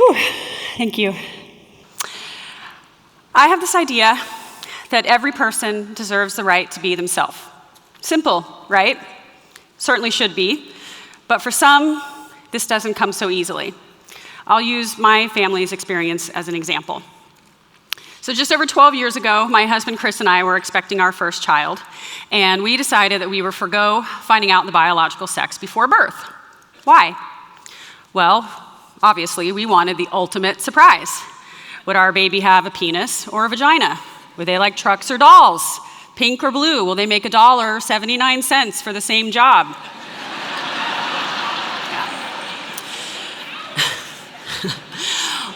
Whew, thank you. I have this idea that every person deserves the right to be themselves. Simple, right? Certainly should be. But for some, this doesn't come so easily. I'll use my family's experience as an example. So just over 12 years ago, my husband Chris and I were expecting our first child, and we decided that we would forgo finding out the biological sex before birth. Why? Well, obviously, we wanted the ultimate surprise. Would our baby have a penis or a vagina? Would they like trucks or dolls? Pink or blue? Will they make $1.79 for the same job?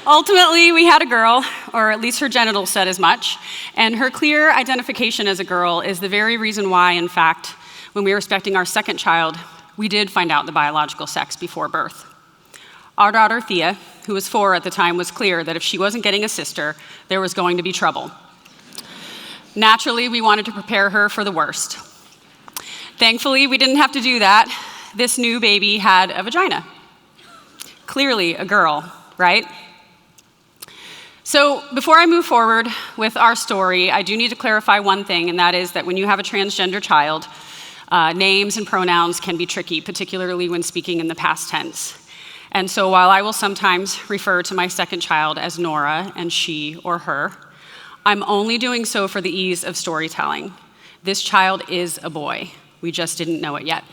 Ultimately, we had a girl, or at least her genitals said as much, and her clear identification as a girl is the very reason why, in fact, when we were expecting our second child, we did find out the biological sex before birth. Our daughter, Thea, who was 4 at the time, was clear that if she wasn't getting a sister, there was going to be trouble. Naturally, we wanted to prepare her for the worst. Thankfully, we didn't have to do that. This new baby had a vagina. Clearly a girl, right? So before I move forward with our story, I do need to clarify one thing, and that is that when you have a transgender child, names and pronouns can be tricky, particularly when speaking in the past tense. And so while I will sometimes refer to my second child as Nora and she or her, I'm only doing so for the ease of storytelling. This child is a boy. We just didn't know it yet.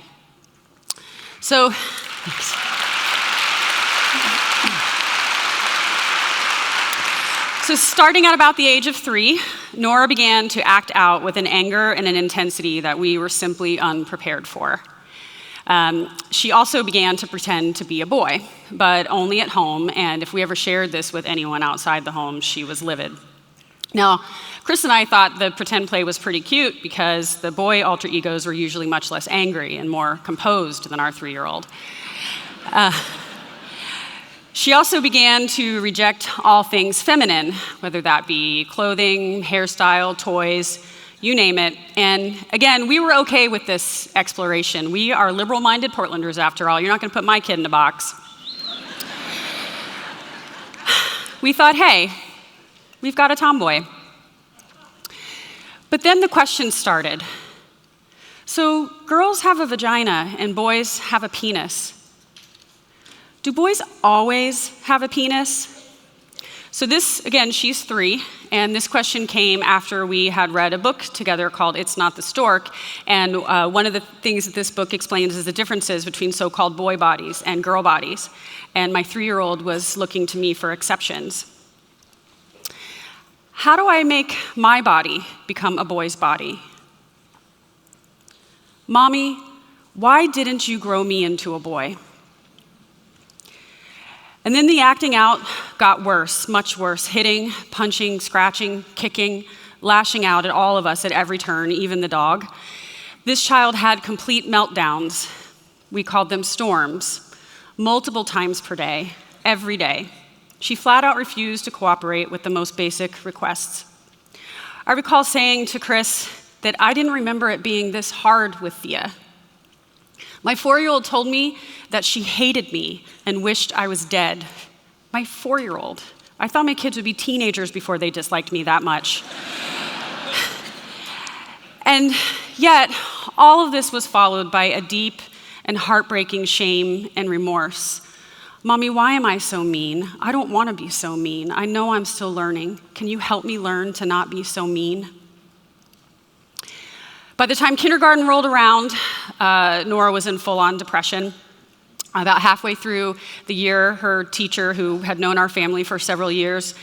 So, thanks. So starting at about the age of 3, Nora began to act out with an anger and an intensity that we were simply unprepared for. She also began to pretend to be a boy, but only at home, and if we ever shared this with anyone outside the home, she was livid. Now, Chris and I thought the pretend play was pretty cute because the boy alter egos were usually much less angry and more composed than our 3-year-old. She also began to reject all things feminine, whether that be clothing, hairstyle, toys, you name it. And again, we were okay with this exploration. We are liberal-minded Portlanders, after all. You're not going to put my kid in a box. We thought, hey, we've got a tomboy. But then the question started. So girls have a vagina and boys have a penis. Do boys always have a penis? So this, again, she's 3, and this question came after we had read a book together called It's Not the Stork, and one of the things that this book explains is the differences between so-called boy bodies and girl bodies, and my 3-year-old was looking to me for exceptions. How do I make my body become a boy's body? Mommy, why didn't you grow me into a boy? And then the acting out got worse, much worse, hitting, punching, scratching, kicking, lashing out at all of us at every turn, even the dog. This child had complete meltdowns. We called them storms, multiple times per day, every day. She flat out refused to cooperate with the most basic requests. I recall saying to Chris that I didn't remember it being this hard with Thea. My 4-year-old told me that she hated me and wished I was dead. My 4-year-old. I thought my kids would be teenagers before they disliked me that much. And yet, all of this was followed by a deep and heartbreaking shame and remorse. Mommy, why am I so mean? I don't want to be so mean. I know I'm still learning. Can you help me learn to not be so mean? By the time kindergarten rolled around, Nora was in full-on depression. About halfway through the year, her teacher, who had known our family for several years,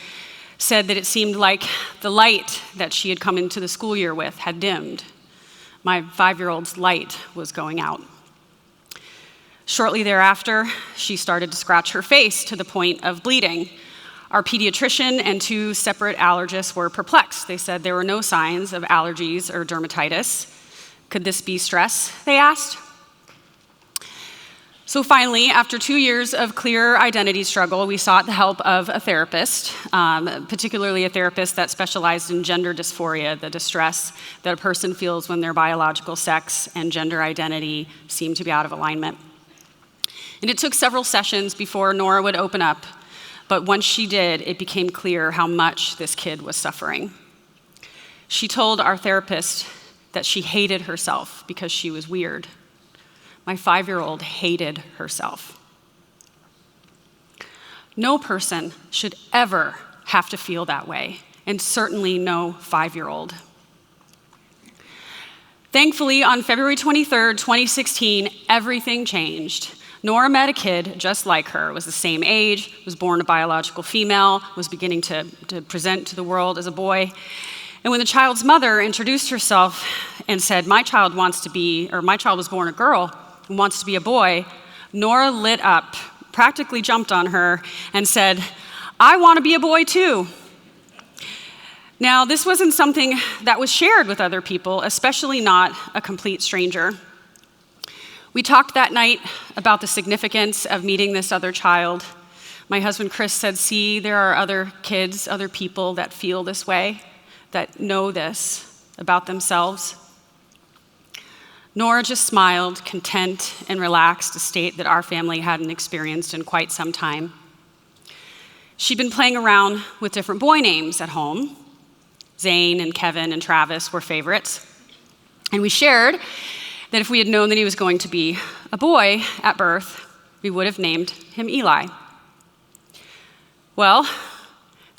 said that it seemed like the light that she had come into the school year with had dimmed. My 5-year-old's light was going out. Shortly thereafter, she started to scratch her face to the point of bleeding. Our pediatrician and 2 separate allergists were perplexed. They said there were no signs of allergies or dermatitis. Could this be stress, they asked? So finally, after 2 years of clear identity struggle, we sought the help of a therapist, particularly a therapist that specialized in gender dysphoria, the distress that a person feels when their biological sex and gender identity seem to be out of alignment. And it took several sessions before Nora would open up. But once she did, it became clear how much this kid was suffering. She told our therapist that she hated herself because she was weird. My 5-year-old hated herself. No person should ever have to feel that way, and certainly no 5-year-old. Thankfully, on February 23rd, 2016, everything changed. Nora met a kid just like her, was the same age, was born a biological female, was beginning to present to the world as a boy. And when the child's mother introduced herself and said, my child was born a girl and wants to be a boy, Nora lit up, practically jumped on her and said, I want to be a boy too. Now, this wasn't something that was shared with other people, especially not a complete stranger. We talked that night about the significance of meeting this other child. My husband, Chris, said, see, there are other kids, other people that feel this way, that know this about themselves. Nora just smiled, content and relaxed, a state that our family hadn't experienced in quite some time. She'd been playing around with different boy names at home. Zane and Kevin and Travis were favorites. And we shared that if we had known that he was going to be a boy at birth, we would have named him Eli. Well,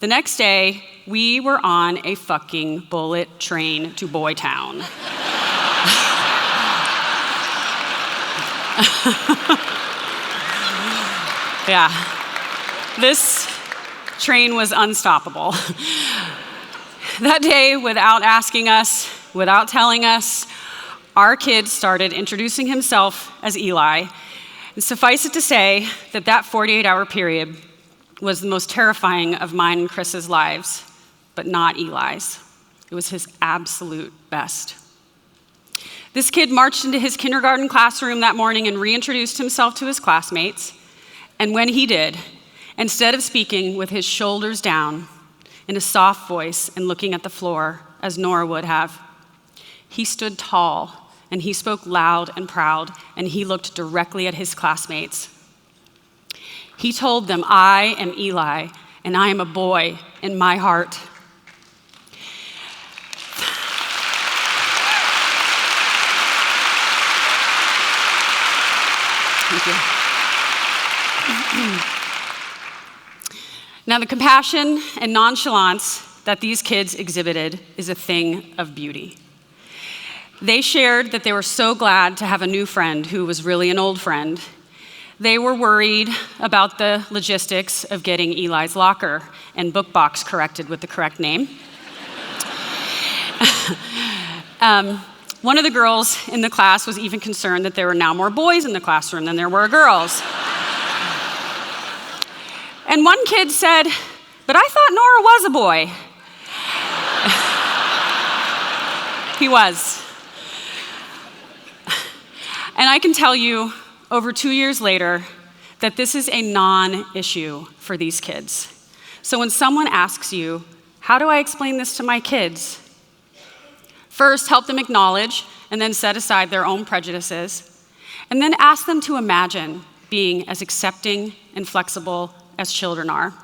the next day, we were on a fucking bullet train to Boytown. Yeah, this train was unstoppable. That day, without asking us, without telling us, our kid started introducing himself as Eli. And suffice it to say that that 48-hour period was the most terrifying of mine and Chris's lives, but not Eli's. It was his absolute best. This kid marched into his kindergarten classroom that morning and reintroduced himself to his classmates. And when he did, instead of speaking with his shoulders down, in a soft voice and looking at the floor, as Nora would have, he stood tall and he spoke loud and proud, and he looked directly at his classmates. He told them, I am Eli, and I am a boy in my heart. Thank you. Now, the compassion and nonchalance that these kids exhibited is a thing of beauty. They shared that they were so glad to have a new friend who was really an old friend. They were worried about the logistics of getting Eli's locker and book box corrected with the correct name. One of the girls in the class was even concerned that there were now more boys in the classroom than there were girls. And one kid said, but I thought Nora was a boy. He was. And I can tell you, over 2 years later, that this is a non-issue for these kids. So when someone asks you, how do I explain this to my kids? First, help them acknowledge and then set aside their own prejudices. And then ask them to imagine being as accepting and flexible as children are.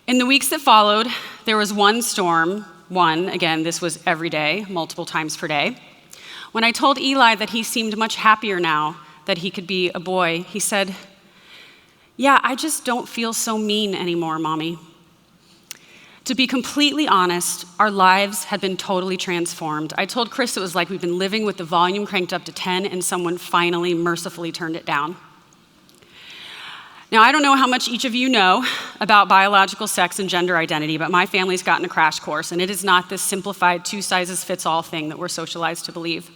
In the weeks that followed, there was one storm, again, this was every day, multiple times per day. When I told Eli that he seemed much happier now that he could be a boy, he said, yeah, I just don't feel so mean anymore, Mommy. To be completely honest, our lives had been totally transformed. I told Chris it was like we'd been living with the volume cranked up to 10 and someone finally mercifully turned it down. Now, I don't know how much each of you know about biological sex and gender identity, but my family's gotten a crash course, and it is not this simplified two-sizes-fits-all thing that we're socialized to believe.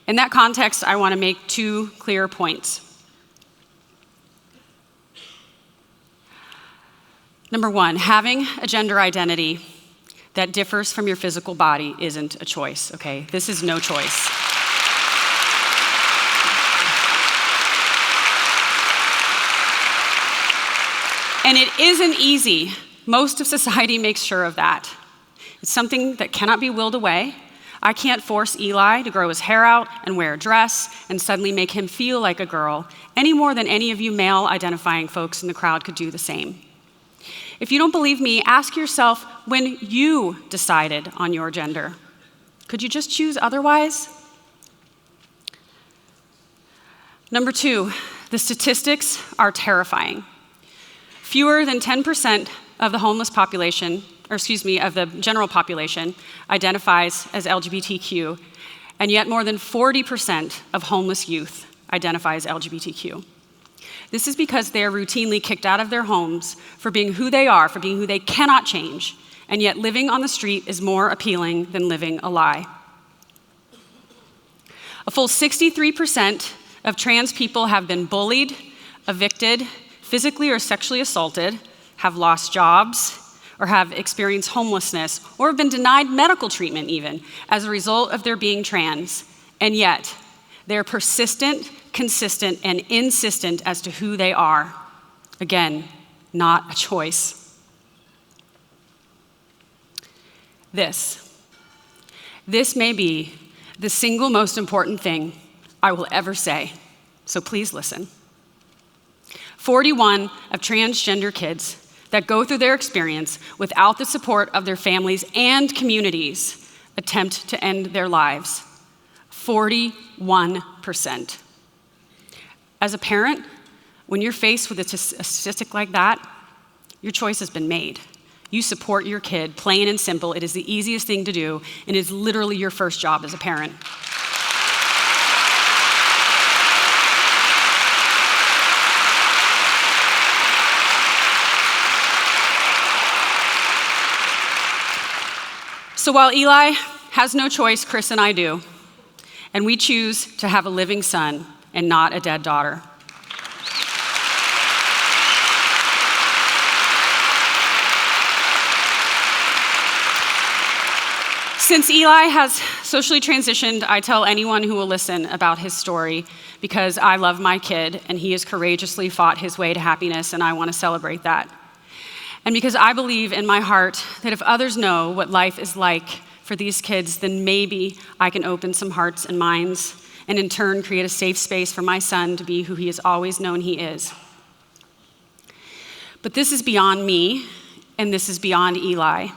In that context, I want to make 2 clear points. Number 1, having a gender identity that differs from your physical body isn't a choice, okay? This is no choice. And it isn't easy. Most of society makes sure of that. It's something that cannot be willed away. I can't force Eli to grow his hair out and wear a dress and suddenly make him feel like a girl any more than any of you male-identifying folks in the crowd could do the same. If you don't believe me, ask yourself when you decided on your gender. Could you just choose otherwise? Number 2, the statistics are terrifying. Fewer than 10% of the homeless population, of the general population, identifies as LGBTQ, and yet more than 40% of homeless youth identify as LGBTQ. This is because they are routinely kicked out of their homes for being who they are, for being who they cannot change, and yet living on the street is more appealing than living a lie. A full 63% of trans people have been bullied, evicted, physically or sexually assaulted, have lost jobs, or have experienced homelessness, or have been denied medical treatment even, as a result of their being trans. And yet, they're persistent, consistent, and insistent as to who they are. Again, not a choice. This may be the single most important thing I will ever say, so please listen. 41 of transgender kids that go through their experience without the support of their families and communities attempt to end their lives. 41%. As a parent, when you're faced with a statistic like that, your choice has been made. You support your kid, plain and simple. It is the easiest thing to do, and it is literally your first job as a parent. So while Eli has no choice, Chris and I do, and we choose to have a living son and not a dead daughter. Since Eli has socially transitioned, I tell anyone who will listen about his story because I love my kid and he has courageously fought his way to happiness, and I want to celebrate that. And because I believe in my heart that if others know what life is like for these kids, then maybe I can open some hearts and minds and in turn create a safe space for my son to be who he has always known he is. But this is beyond me, and this is beyond Eli.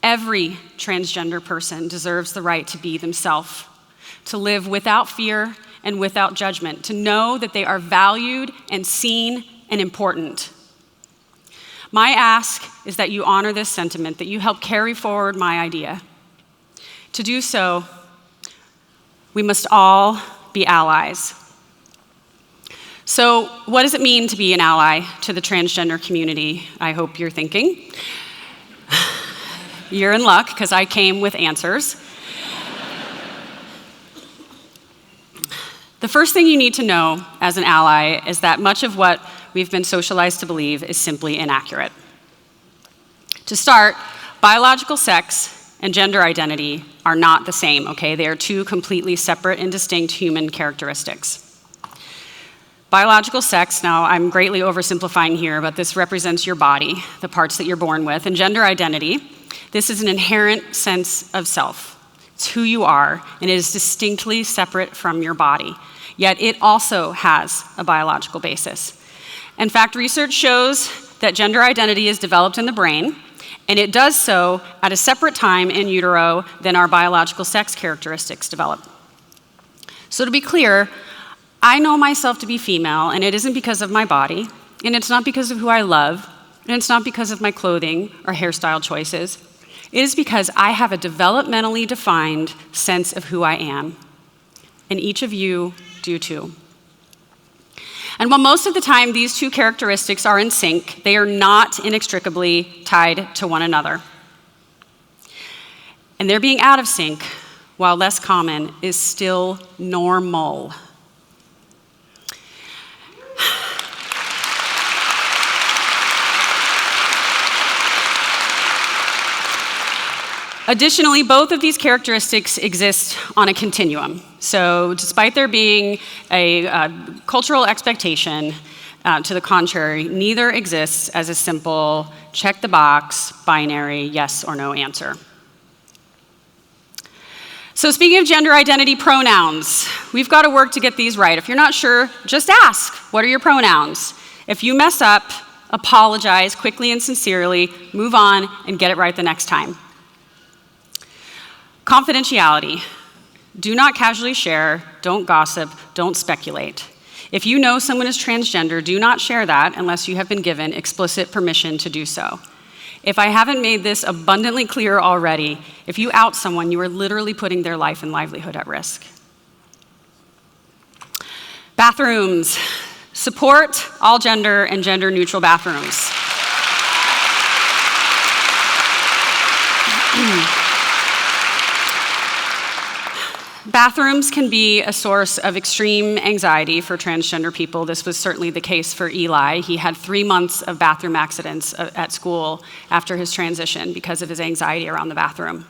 Every transgender person deserves the right to be themselves, to live without fear and without judgment, to know that they are valued and seen and important. My ask is that you honor this sentiment, that you help carry forward my idea. To do so, we must all be allies. So, what does it mean to be an ally to the transgender community? I hope you're thinking. You're in luck, because I came with answers. The first thing you need to know as an ally is that much of what we've been socialized to believe is simply inaccurate. To start, biological sex and gender identity are not the same, okay? They are two completely separate and distinct human characteristics. Biological sex, now I'm greatly oversimplifying here, but this represents your body, the parts that you're born with, and gender identity, this is an inherent sense of self. It's who you are, and it is distinctly separate from your body. Yet it also has a biological basis. In fact, research shows that gender identity is developed in the brain, and it does so at a separate time in utero than our biological sex characteristics develop. So to be clear, I know myself to be female, and it isn't because of my body, and it's not because of who I love, and it's not because of my clothing or hairstyle choices. It is because I have a developmentally defined sense of who I am, and each of you do too. And while most of the time these two characteristics are in sync, they are not inextricably tied to one another. And their being out of sync, while less common, is still normal. Additionally, both of these characteristics exist on a continuum. So despite there being a cultural expectation to the contrary, neither exists as a simple check the box, binary, yes or no answer. So speaking of gender identity pronouns, we've got to work to get these right. If you're not sure, just ask, what are your pronouns? If you mess up, apologize quickly and sincerely, move on, and get it right the next time. Confidentiality. Do not casually share, don't gossip, don't speculate. If you know someone is transgender, do not share that unless you have been given explicit permission to do so. If I haven't made this abundantly clear already, if you out someone, you are literally putting their life and livelihood at risk. Bathrooms. Support all gender and gender-neutral bathrooms. Bathrooms can be a source of extreme anxiety for transgender people. This was certainly the case for Eli. He had 3 months of bathroom accidents at school after his transition because of his anxiety around the bathroom.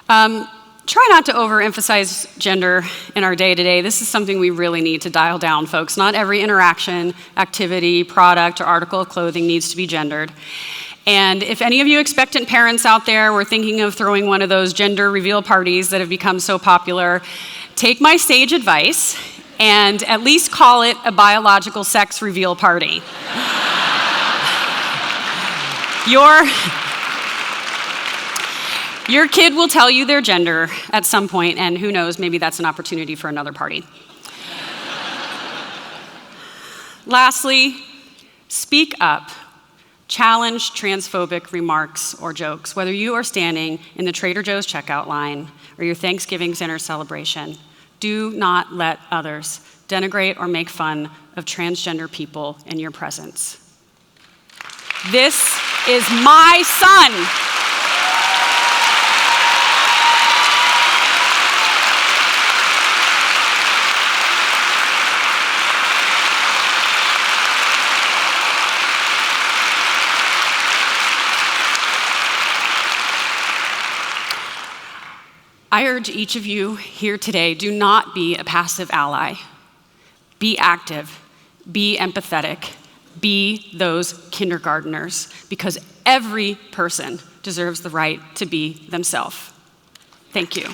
Try not to overemphasize gender in our day-to-day. This is something we really need to dial down, folks. Not every interaction, activity, product, or article of clothing needs to be gendered. And if any of you expectant parents out there were thinking of throwing one of those gender reveal parties that have become so popular, take my sage advice and at least call it a biological sex reveal party. Your kid will tell you their gender at some point, and who knows, maybe that's an opportunity for another party. Lastly, speak up. Challenge transphobic remarks or jokes, whether you are standing in the Trader Joe's checkout line or your Thanksgiving dinner celebration. Do not let others denigrate or make fun of transgender people in your presence. This is my son. I urge each of you here today, do not be a passive ally. Be active, be empathetic, be those kindergartners, because every person deserves the right to be themselves. Thank you.